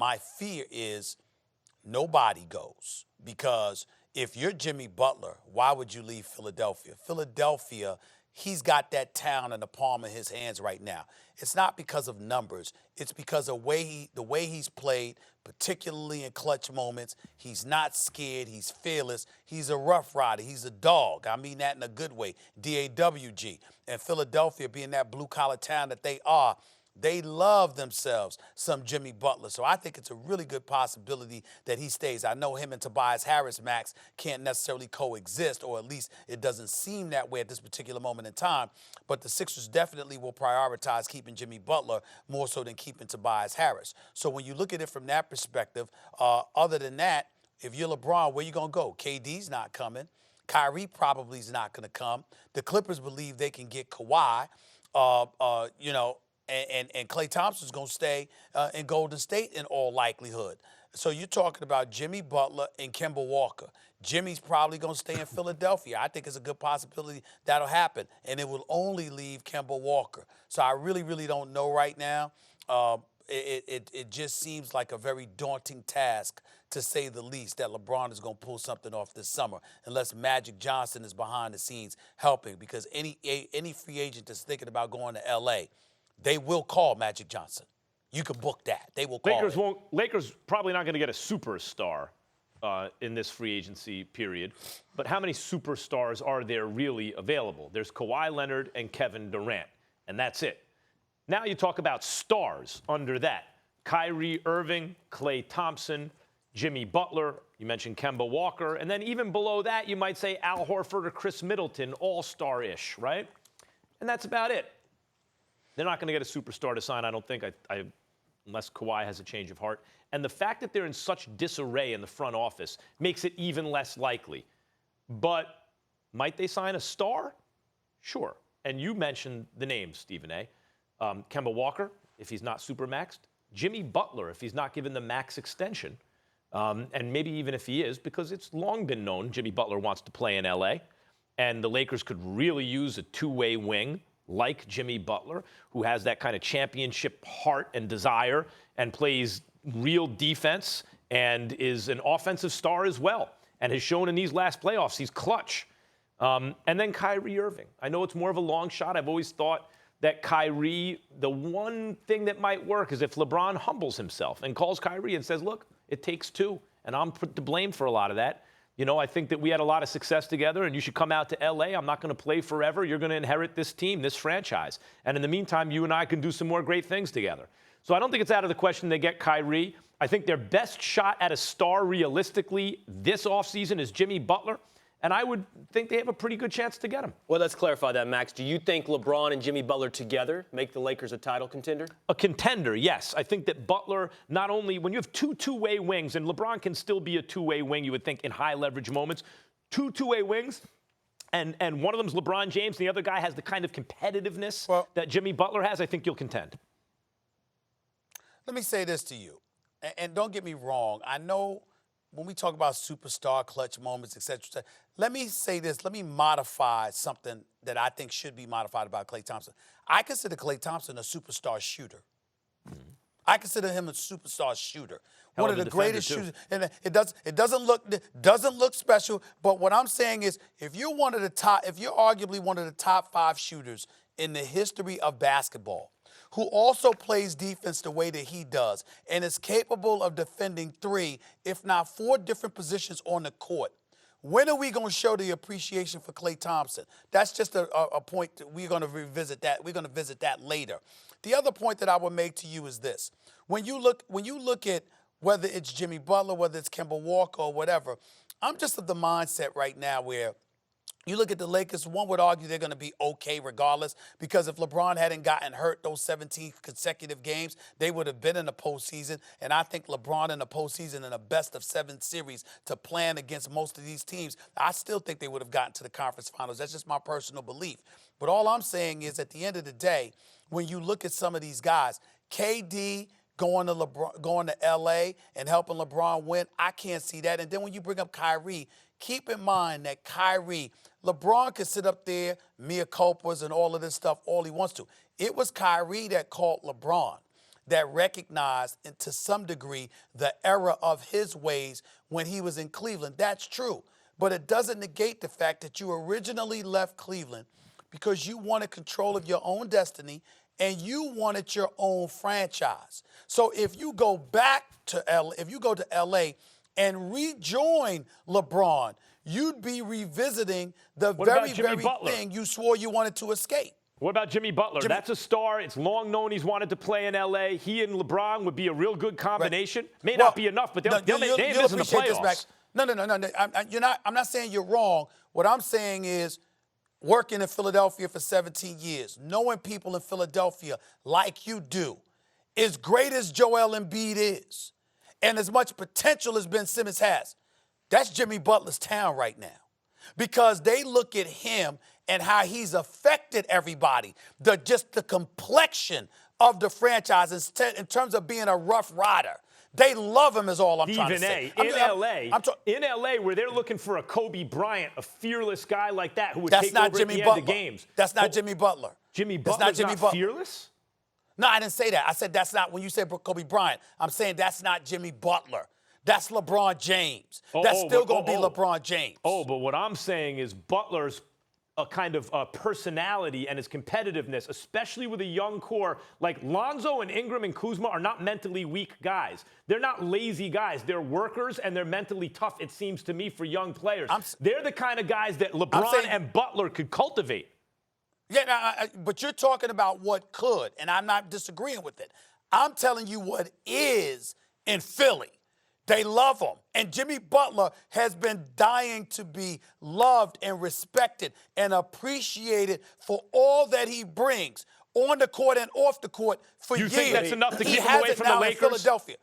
My fear is nobody goes, because if you're Jimmy Butler, why would you leave Philadelphia? Philadelphia, he's got that town in the palm of his hands right now. It's not because of numbers. It's because of the way he's played, particularly in clutch moments. He's not scared. He's fearless. He's a rough rider. He's a dog. I mean that in a good way. DAWG. And Philadelphia, being that blue-collar town that they are, they love themselves some Jimmy Butler. So I think it's a really good possibility that he stays. I know him and Tobias Harris, Max, can't necessarily coexist, or at least it doesn't seem that way at this particular moment in time. But the Sixers definitely will prioritize keeping Jimmy Butler more so than keeping Tobias Harris. So when you look at it from that perspective, other than that, if you're LeBron, where you going to go? KD's not coming. Kyrie probably is not going to come. The Clippers believe they can get Kawhi. And Klay Thompson's going to stay in Golden State in all likelihood. So you're talking about Jimmy Butler and Kemba Walker. Jimmy's probably going to stay in Philadelphia. I think it's a good possibility that'll happen, and it will only leave Kemba Walker. So I really, really don't know right now. It just seems like a very daunting task, to say the least, that LeBron is going to pull something off this summer, unless Magic Johnson is behind the scenes helping, because any free agent that's thinking about going to L.A., they will call Magic Johnson. You can book that. They will call Lakers probably not going to get a superstar in this free agency period. But how many superstars are there really available? There's Kawhi Leonard and Kevin Durant, and that's it. Now you talk about stars under that. Kyrie Irving, Klay Thompson, Jimmy Butler. You mentioned Kemba Walker. And then even below that, you might say Al Horford or Chris Middleton, all-star-ish, right? And that's about it. They're not going to get a superstar to sign, I don't think, unless Kawhi has a change of heart. And the fact that they're in such disarray in the front office makes it even less likely. But might they sign a star? Sure. And you mentioned the names, Stephen A. Kemba Walker, if he's not supermaxed. Jimmy Butler, if he's not given the max extension. And maybe even if he is, because it's long been known Jimmy Butler wants to play in L.A. And the Lakers could really use a two-way wing like Jimmy Butler, who has that kind of championship heart and desire and plays real defense and is an offensive star as well, and has shown in these last playoffs he's clutch. And then Kyrie Irving. I know it's more of a long shot. I've always thought that Kyrie, the one thing that might work is if LeBron humbles himself and calls Kyrie and says, look, it takes two, and I'm put to blame for a lot of that. You know, I think that we had a lot of success together, and you should come out to L.A. I'm not going to play forever. You're going to inherit this team, this franchise. And in the meantime, you and I can do some more great things together. So I don't think it's out of the question they get Kyrie. I think their best shot at a star realistically this offseason is Jimmy Butler. And I would think they have a pretty good chance to get him. Well, let's clarify that, Max. Do you think LeBron and Jimmy Butler together make the Lakers a title contender? A contender, yes. I think that Butler, not only when you have two-way wings, and LeBron can still be a two-way wing, you would think, in high-leverage moments, two-way wings, and one of them's LeBron James, and the other guy has the kind of competitiveness that Jimmy Butler has, I think you'll contend. Let me say this to you, and don't get me wrong. I know when we talk about superstar clutch moments, et cetera, let me say this. Let me modify something that I think should be modified about Klay Thompson. I consider Klay Thompson a superstar shooter. I consider him a superstar shooter. One of the greatest shooters. And it doesn't look special, but what I'm saying is if you're arguably one of the top 5 shooters in the history of basketball, who also plays defense the way that he does and is capable of defending 3, if not 4 different positions on the court. When are we going to show the appreciation for Klay Thompson? That's just a point that we're going to revisit that. We're going to visit that later. The other point that I would make to you is this. When you look at whether it's Jimmy Butler, whether it's Kemba Walker or whatever, I'm just of the mindset right now where you look at the Lakers, one would argue they're going to be okay regardless, because if LeBron hadn't gotten hurt those 17 consecutive games, they would have been in the postseason. And I think LeBron in the postseason in a best-of-7 series to plan against most of these teams, I still think they would have gotten to the conference finals. That's just my personal belief. But all I'm saying is at the end of the day, when you look at some of these guys, KD going to L.A. and helping LeBron win, I can't see that. And then when you bring up Kyrie, keep in mind that LeBron can sit up there, mea culpas and all of this stuff all he wants to. It was Kyrie that called LeBron. that recognized, to some degree, the error of his ways when he was in Cleveland. That's true. But it doesn't negate the fact that you originally left Cleveland because you wanted control of your own destiny and you wanted your own franchise. So if you go back to LA and rejoin LeBron, you'd be revisiting the very thing you swore you wanted to escape. What about Jimmy Butler? That's a star. It's long known he's wanted to play in L.A. He and LeBron would be a real good combination. Right. May not be enough, but they'll miss in the playoffs. No. I'm not saying you're wrong. What I'm saying is working in Philadelphia for 17 years, knowing people in Philadelphia like you do, as great as Joel Embiid is, and as much potential as Ben Simmons has, that's Jimmy Butler's town right now. Because they look at him and how he's affected everybody, just the complexion of the franchise in terms of being a rough rider. They love him is all I'm trying to say. In LA, where they're looking for a Kobe Bryant, a fearless guy like that who would take over at the end of games. That's not Jimmy Butler. Jimmy Butler's not fearless? No, I didn't say that. I said that's not, when you said Kobe Bryant, I'm saying that's not Jimmy Butler. That's LeBron James. That's still going to be LeBron James. But what I'm saying is Butler's a kind of personality and his competitiveness, especially with a young core like Lonzo and Ingram and Kuzma, are not mentally weak guys. They're not lazy guys. They're workers and they're mentally tough, it seems to me, for young players. They're the kind of guys that LeBron and Butler could cultivate. Yeah, but you're talking about what could, and I'm not disagreeing with it. I'm telling you what is in Philly. They love him. And Jimmy Butler has been dying to be loved and respected and appreciated for all that he brings on the court and off the court for years. You think that's enough to keep him away from the Lakers? Philadelphia.